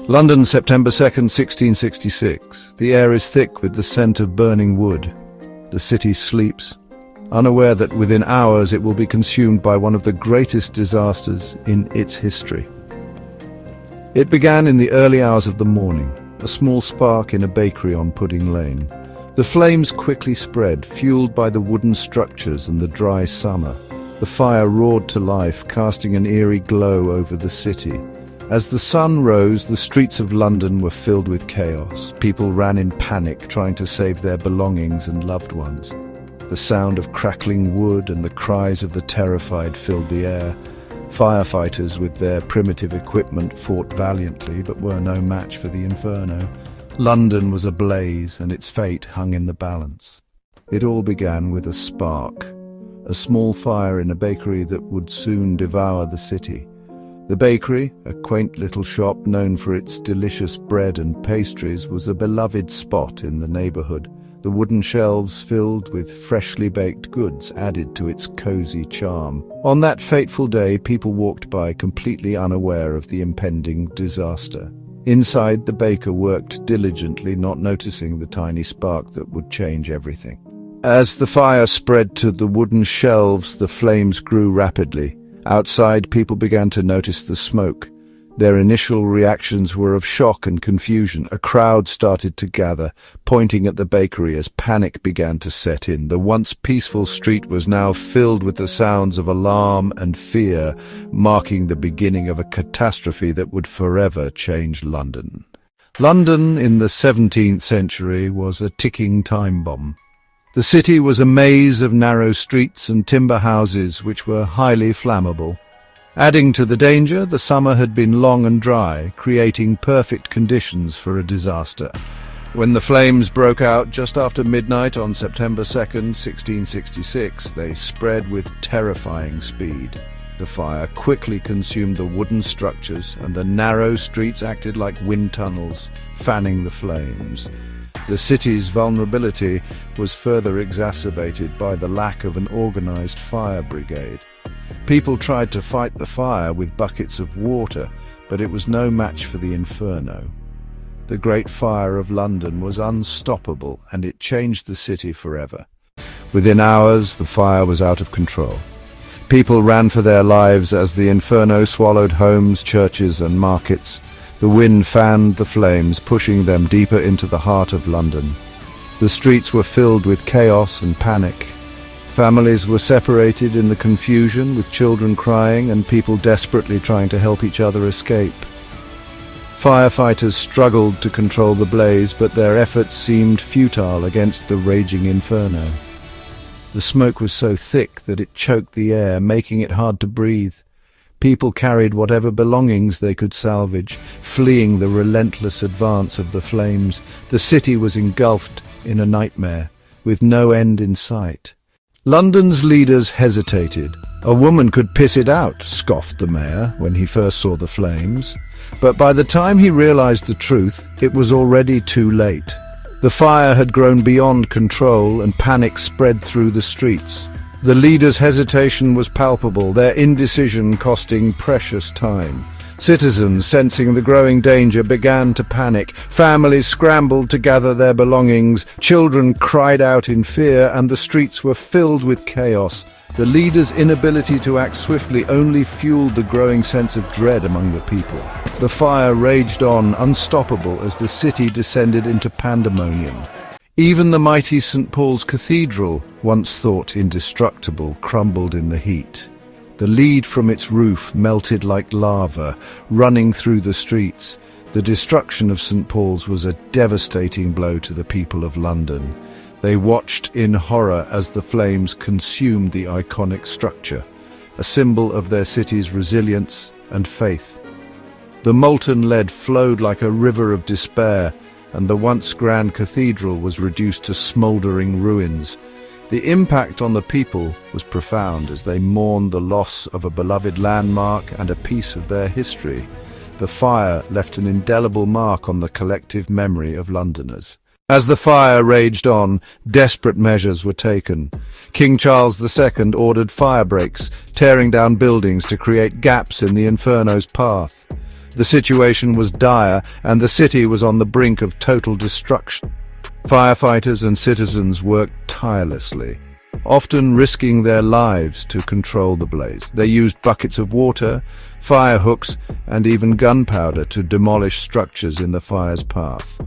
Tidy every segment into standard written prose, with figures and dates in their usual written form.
London, September 2nd, 1666. The air is thick with the scent of burning wood. The city sleeps, unaware that within hours it will be consumed by one of the greatest disasters in its history. It began in the early hours of the morning, a small spark in a bakery on Pudding Lane. The flames quickly spread, fueled by the wooden structures and the dry summer. The fire roared to life, casting an eerie glow over the city. As the sun rose, the streets of London were filled with chaos. People ran in panic, trying to save their belongings and loved ones. The sound of crackling wood and the cries of the terrified filled the air. Firefighters with their primitive equipment fought valiantly, but were no match for the Inferno. London was ablaze, and its fate hung in the balance. It all began with a spark, a small fire in a bakery that would soon devour the city. The bakery, a quaint little shop known for its delicious bread and pastries, was a beloved spot in the neighborhood. The wooden shelves filled with freshly baked goods added to its cozy charm. On that fateful day, people walked by completely unaware of the impending disaster. Inside, the baker worked diligently, not noticing the tiny spark that would change everything. As the fire spread to the wooden shelves, the flames grew rapidly. Outside, people began to notice the smoke. Their initial reactions were of shock and confusion. A crowd started to gather, pointing at the bakery as panic began to set in. The once peaceful street was now filled with the sounds of alarm and fear, marking the beginning of a catastrophe that would forever change London. London in the 17th century was a ticking time bomb. The city was a maze of narrow streets and timber houses which were highly flammable. Adding to the danger, the summer had been long and dry, creating perfect conditions for a disaster. When the flames broke out just after midnight on September 2nd, 1666, they spread with terrifying speed. The fire quickly consumed the wooden structures, and the narrow streets acted like wind tunnels, fanning the flames. The city's vulnerability was further exacerbated by the lack of an organized fire brigade. People tried to fight the fire with buckets of water, but it was no match for the Inferno. The Great Fire of London was unstoppable, and it changed the city forever. Within hours, the fire was out of control. People ran for their lives as the Inferno swallowed homes, churches, and markets. The wind fanned the flames, pushing them deeper into the heart of London. The streets were filled with chaos and panic. Families were separated in the confusion, with children crying and people desperately trying to help each other escape. Firefighters struggled to control the blaze, but their efforts seemed futile against the raging Inferno. The smoke was so thick that it choked the air, making it hard to breathe. People carried whatever belongings they could salvage, fleeing the relentless advance of the flames. The city was engulfed in a nightmare, with no end in sight. London's leaders hesitated. "A woman could piss it out," scoffed the mayor when he first saw the flames. But by the time he realized the truth, it was already too late. The fire had grown beyond control, and panic spread through the streets. The leaders' hesitation was palpable, their indecision costing precious time. Citizens, sensing the growing danger, began to panic. Families scrambled to gather their belongings. Children cried out in fear, and the streets were filled with chaos. The leaders' inability to act swiftly only fueled the growing sense of dread among the people. The fire raged on, unstoppable, as the city descended into pandemonium. Even the mighty St. Paul's Cathedral, once thought indestructible, crumbled in the heat. The lead from its roof melted like lava, running through the streets. The destruction of St. Paul's was a devastating blow to the people of London. They watched in horror as the flames consumed the iconic structure, a symbol of their city's resilience and faith. The molten lead flowed like a river of despair, and the once grand cathedral was reduced to smouldering ruins. The impact on the people was profound as they mourned the loss of a beloved landmark and a piece of their history. The fire left an indelible mark on the collective memory of Londoners. As the fire raged on, desperate measures were taken. King Charles II ordered fire breaks, tearing down buildings to create gaps in the Inferno's path. The situation was dire, and the city was on the brink of total destruction. Firefighters and citizens worked tirelessly, often risking their lives to control the blaze. They used buckets of water, fire hooks, and even gunpowder to demolish structures in the fire's path.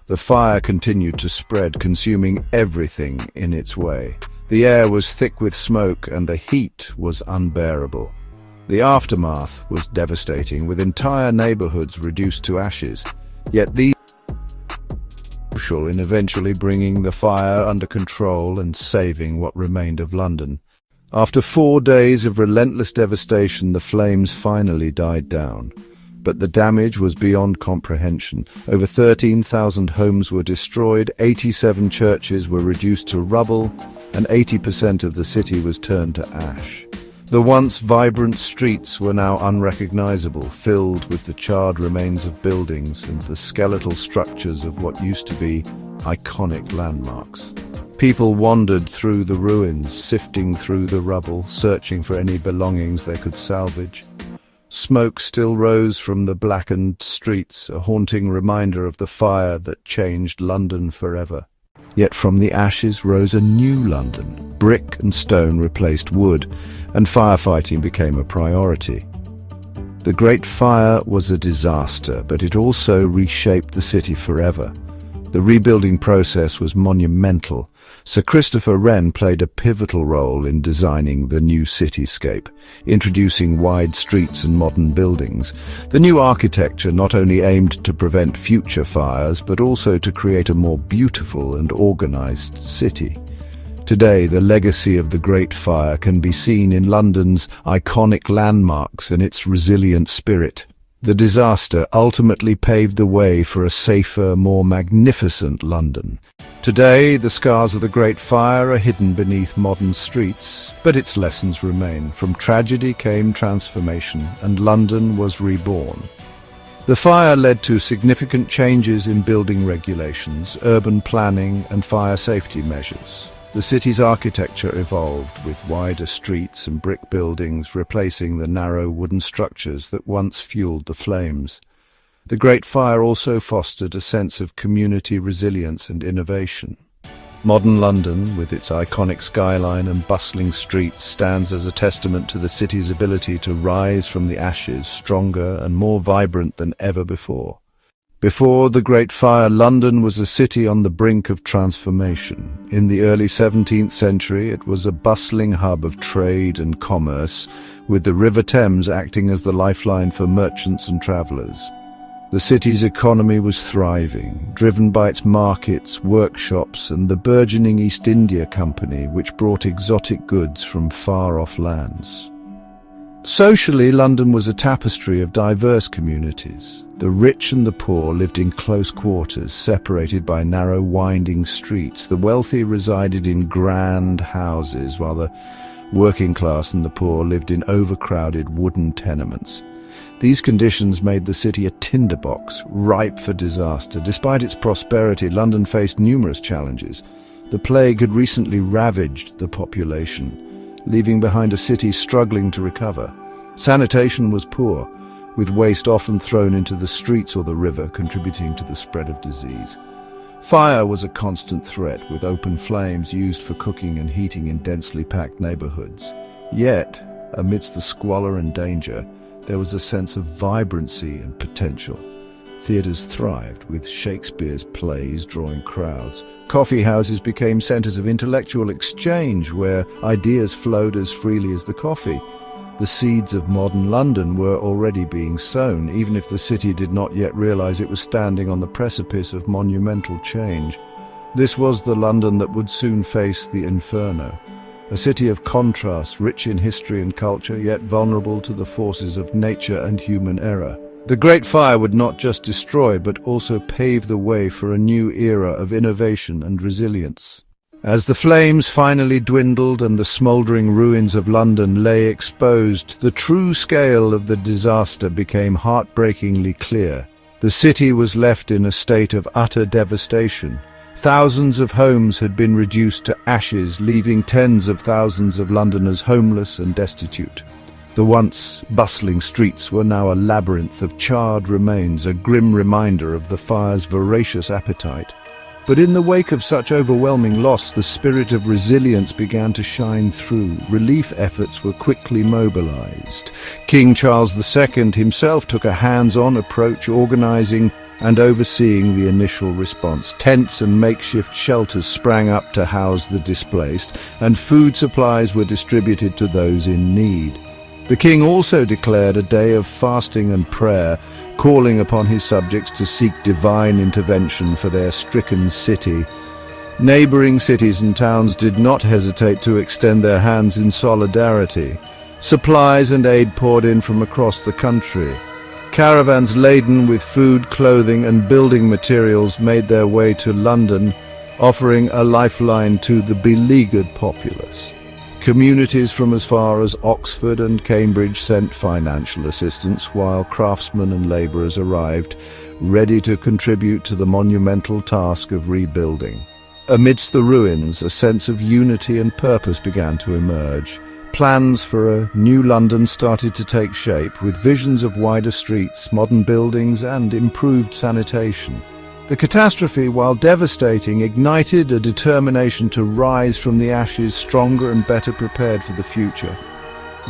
The fire continued to spread, consuming everything in its way. The air was thick with smoke, and the heat was unbearable. The aftermath was devastating, with entire neighborhoods reduced to ashes. Yet these were crucial in eventually bringing the fire under control and saving what remained of London. After 4 days of relentless devastation, the flames finally died down. But the damage was beyond comprehension. Over 13,000 homes were destroyed, 87 churches were reduced to rubble, and 80% of the city was turned to ash. The once vibrant streets were now unrecognizable, filled with the charred remains of buildings and the skeletal structures of what used to be iconic landmarks. People wandered through the ruins, sifting through the rubble, searching for any belongings they could salvage. Smoke still rose from the blackened streets, a haunting reminder of the fire that changed London forever. Yet from the ashes rose a new London. Brick and stone replaced wood, and firefighting became a priority. The Great Fire was a disaster, but it also reshaped the city forever. The rebuilding process was monumental. Sir Christopher Wren played a pivotal role in designing the new cityscape, introducing wide streets and modern buildings. The new architecture not only aimed to prevent future fires, but also to create a more beautiful and organized city. Today, the legacy of the Great Fire can be seen in London's iconic landmarks and its resilient spirit. The disaster ultimately paved the way for a safer, more magnificent London. Today, the scars of the Great Fire are hidden beneath modern streets, but its lessons remain. From tragedy came transformation, and London was reborn. The fire led to significant changes in building regulations, urban planning, and fire safety measures. The city's architecture evolved, with wider streets and brick buildings replacing the narrow wooden structures that once fueled the flames. The Great Fire also fostered a sense of community resilience and innovation. Modern London, with its iconic skyline and bustling streets, stands as a testament to the city's ability to rise from the ashes stronger and more vibrant than ever before. Before the Great Fire, London was a city on the brink of transformation. In the early 17th century, it was a bustling hub of trade and commerce, with the River Thames acting as the lifeline for merchants and travellers. The city's economy was thriving, driven by its markets, workshops, and the burgeoning East India Company, which brought exotic goods from far-off lands. Socially, London was a tapestry of diverse communities. The rich and the poor lived in close quarters, separated by narrow, winding streets. The wealthy resided in grand houses, while the working class and the poor lived in overcrowded wooden tenements. These conditions made the city a tinderbox, ripe for disaster. Despite its prosperity, London faced numerous challenges. The plague had recently ravaged the population, leaving behind a city struggling to recover. Sanitation was poor, with waste often thrown into the streets or the river, contributing to the spread of disease. Fire was a constant threat, with open flames used for cooking and heating in densely packed neighborhoods. Yet, amidst the squalor and danger, there was a sense of vibrancy and potential. Theaters thrived, with Shakespeare's plays drawing crowds. Coffee houses became centers of intellectual exchange, where ideas flowed as freely as the coffee. The seeds of modern London were already being sown, even if the city did not yet realize it was standing on the precipice of monumental change. This was the London that would soon face the Inferno, a city of contrast, rich in history and culture, yet vulnerable to the forces of nature and human error. The Great Fire would not just destroy, but also pave the way for a new era of innovation and resilience. As the flames finally dwindled and the smouldering ruins of London lay exposed, the true scale of the disaster became heartbreakingly clear. The city was left in a state of utter devastation. Thousands of homes had been reduced to ashes, leaving tens of thousands of Londoners homeless and destitute. The once bustling streets were now a labyrinth of charred remains, a grim reminder of the fire's voracious appetite. But in the wake of such overwhelming loss, the spirit of resilience began to shine through. Relief efforts were quickly mobilized. King Charles II himself took a hands-on approach, organizing and overseeing the initial response. Tents and makeshift shelters sprang up to house the displaced, and food supplies were distributed to those in need. The king also declared a day of fasting and prayer, calling upon his subjects to seek divine intervention for their stricken city. Neighboring cities and towns did not hesitate to extend their hands in solidarity. Supplies and aid poured in from across the country. Caravans laden with food, clothing, and building materials made their way to London, offering a lifeline to the beleaguered populace. Communities from as far as Oxford and Cambridge sent financial assistance, while craftsmen and labourers arrived, ready to contribute to the monumental task of rebuilding. Amidst the ruins, a sense of unity and purpose began to emerge. Plans for a new London started to take shape, with visions of wider streets, modern buildings, and improved sanitation. The catastrophe, while devastating, ignited a determination to rise from the ashes stronger and better prepared for the future.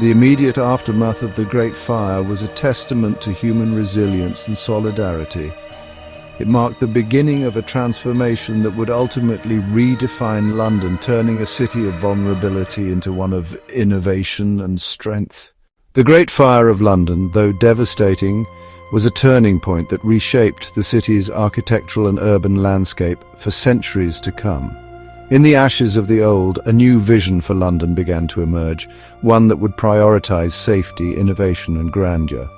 The immediate aftermath of the Great Fire was a testament to human resilience and solidarity. It marked the beginning of a transformation that would ultimately redefine London, turning a city of vulnerability into one of innovation and strength. The Great Fire of London, though devastating, was a turning point that reshaped the city's architectural and urban landscape for centuries to come. In the ashes of the old, a new vision for London began to emerge, one that would prioritize safety, innovation, and grandeur.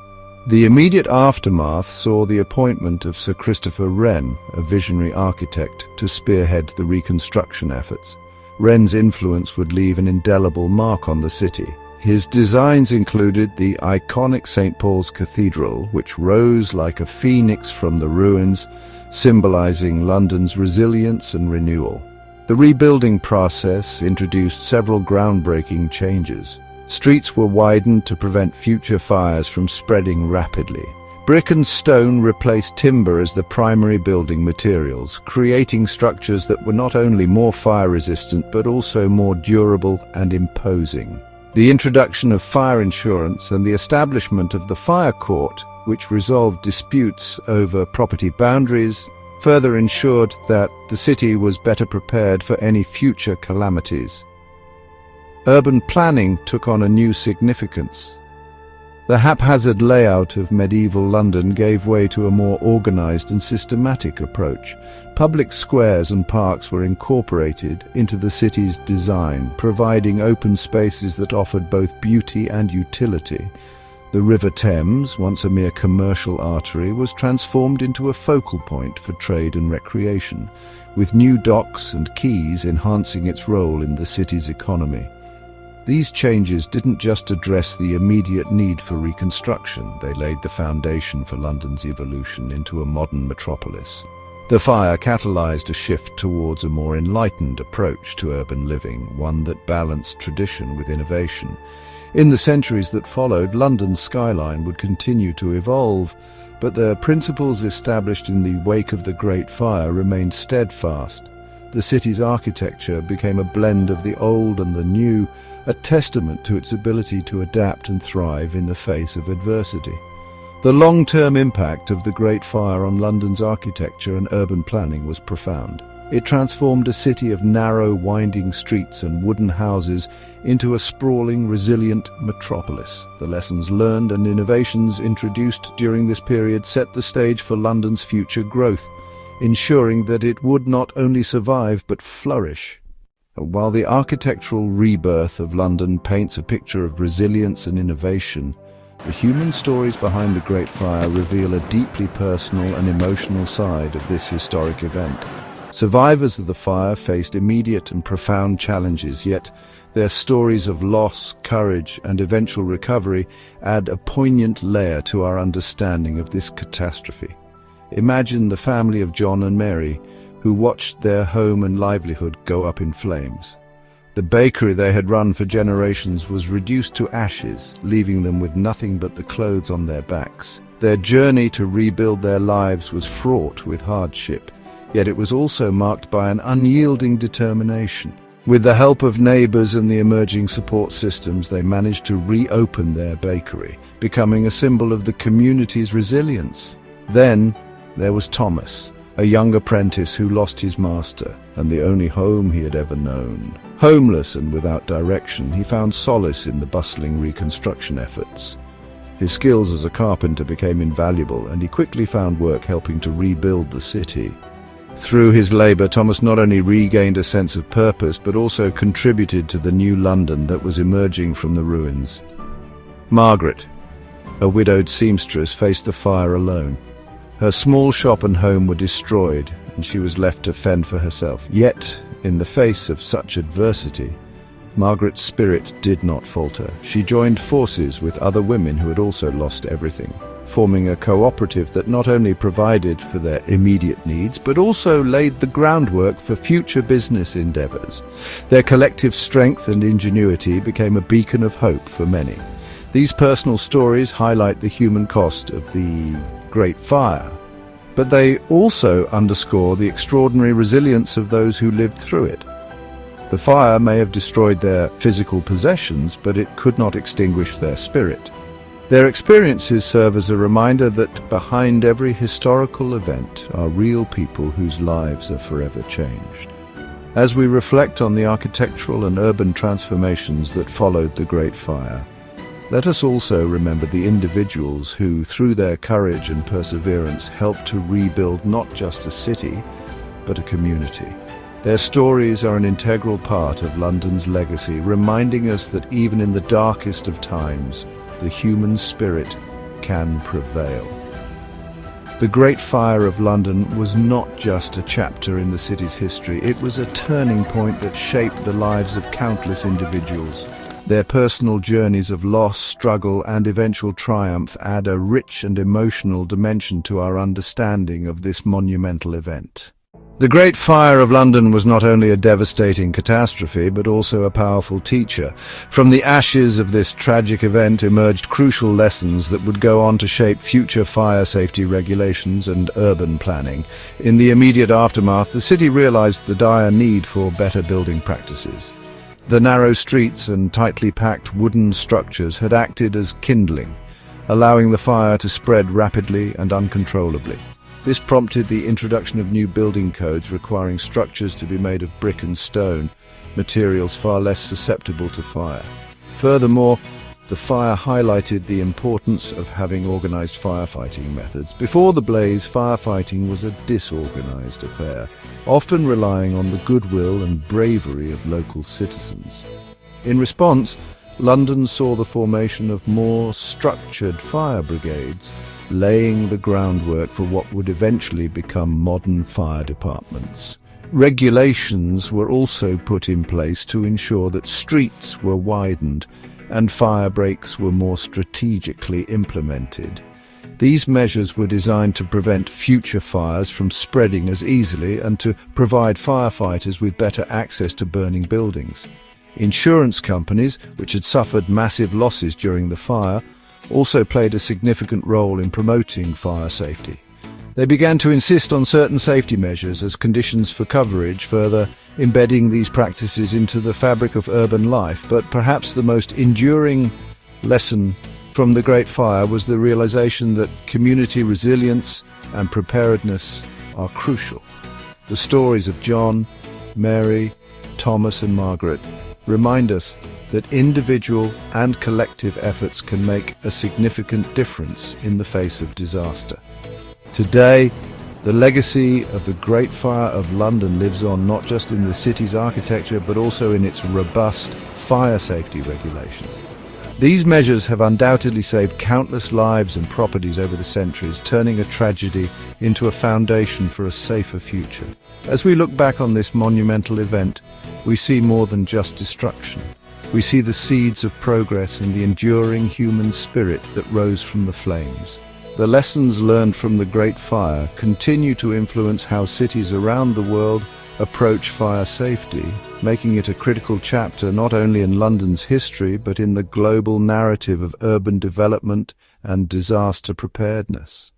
The immediate aftermath saw the appointment of Sir Christopher Wren, a visionary architect, to spearhead the reconstruction efforts. Wren's influence would leave an indelible mark on the city. His designs included the iconic St. Paul's Cathedral, which rose like a phoenix from the ruins, symbolizing London's resilience and renewal. The rebuilding process introduced several groundbreaking changes. Streets were widened to prevent future fires from spreading rapidly. Brick and stone replaced timber as the primary building materials, creating structures that were not only more fire-resistant but also more durable and imposing. The introduction of fire insurance and the establishment of the fire court, which resolved disputes over property boundaries, further ensured that the city was better prepared for any future calamities. Urban planning took on a new significance. The haphazard layout of medieval London gave way to a more organized and systematic approach. Public squares and parks were incorporated into the city's design, providing open spaces that offered both beauty and utility. The River Thames, once a mere commercial artery, was transformed into a focal point for trade and recreation, with new docks and quays enhancing its role in the city's economy. These changes didn't just address the immediate need for reconstruction, they laid the foundation for London's evolution into a modern metropolis. The fire catalyzed a shift towards a more enlightened approach to urban living, one that balanced tradition with innovation. In the centuries that followed, London's skyline would continue to evolve, but the principles established in the wake of the Great Fire remained steadfast. The city's architecture became a blend of the old and the new, a testament to its ability to adapt and thrive in the face of adversity. The long-term impact of the Great Fire on London's architecture and urban planning was profound. It transformed a city of narrow, winding streets and wooden houses into a sprawling, resilient metropolis. The lessons learned and innovations introduced during this period set the stage for London's future growth, ensuring that it would not only survive but flourish. While the architectural rebirth of London paints a picture of resilience and innovation, the human stories behind the Great Fire reveal a deeply personal and emotional side of this historic event. Survivors of the fire faced immediate and profound challenges, yet their stories of loss, courage, and eventual recovery add a poignant layer to our understanding of this catastrophe. Imagine the family of John and Mary, who watched their home and livelihood go up in flames. The bakery they had run for generations was reduced to ashes, leaving them with nothing but the clothes on their backs. Their journey to rebuild their lives was fraught with hardship, yet it was also marked by an unyielding determination. With the help of neighbors and the emerging support systems, they managed to reopen their bakery, becoming a symbol of the community's resilience. Then there was Thomas, a young apprentice who lost his master and the only home he had ever known. Homeless and without direction, he found solace in the bustling reconstruction efforts. His skills as a carpenter became invaluable, and he quickly found work helping to rebuild the city. Through his labor, Thomas not only regained a sense of purpose, but also contributed to the new London that was emerging from the ruins. Margaret, a widowed seamstress, faced the fire alone. Her small shop and home were destroyed, and she was left to fend for herself. Yet, in the face of such adversity, Margaret's spirit did not falter. She joined forces with other women who had also lost everything, forming a cooperative that not only provided for their immediate needs, but also laid the groundwork for future business endeavors. Their collective strength and ingenuity became a beacon of hope for many. These personal stories highlight the human cost of the Great Fire, but they also underscore the extraordinary resilience of those who lived through it. The fire may have destroyed their physical possessions, but it could not extinguish their spirit. Their experiences serve as a reminder that behind every historical event are real people whose lives are forever changed. As we reflect on the architectural and urban transformations that followed the Great Fire, let us also remember the individuals who, through their courage and perseverance, helped to rebuild not just a city, but a community. Their stories are an integral part of London's legacy, reminding us that even in the darkest of times, the human spirit can prevail. The Great Fire of London was not just a chapter in the city's history, it was a turning point that shaped the lives of countless individuals. Their personal journeys of loss, struggle, and eventual triumph add a rich and emotional dimension to our understanding of this monumental event. The Great Fire of London was not only a devastating catastrophe, but also a powerful teacher. From the ashes of this tragic event emerged crucial lessons that would go on to shape future fire safety regulations and urban planning. In the immediate aftermath, the city realized the dire need for better building practices. The narrow streets and tightly packed wooden structures had acted as kindling, allowing the fire to spread rapidly and uncontrollably. This prompted the introduction of new building codes requiring structures to be made of brick and stone, materials far less susceptible to fire. Furthermore, the fire highlighted the importance of having organized firefighting methods. Before the blaze, firefighting was a disorganized affair, often relying on the goodwill and bravery of local citizens. In response, London saw the formation of more structured fire brigades, laying the groundwork for what would eventually become modern fire departments. Regulations were also put in place to ensure that streets were widened and fire breaks were more strategically implemented. These measures were designed to prevent future fires from spreading as easily and to provide firefighters with better access to burning buildings. Insurance companies, which had suffered massive losses during the fire, also played a significant role in promoting fire safety. They began to insist on certain safety measures as conditions for coverage, further embedding these practices into the fabric of urban life. But perhaps the most enduring lesson from the Great Fire was the realization that community resilience and preparedness are crucial. The stories of John, Mary, Thomas and Margaret remind us that individual and collective efforts can make a significant difference in the face of disaster. Today, the legacy of the Great Fire of London lives on not just in the city's architecture, but also in its robust fire safety regulations. These measures have undoubtedly saved countless lives and properties over the centuries, turning a tragedy into a foundation for a safer future. As we look back on this monumental event, we see more than just destruction. We see the seeds of progress and the enduring human spirit that rose from the flames. The lessons learned from the Great Fire continue to influence how cities around the world approach fire safety making it a critical chapter not only in London's history but in the global narrative of urban development and disaster preparedness.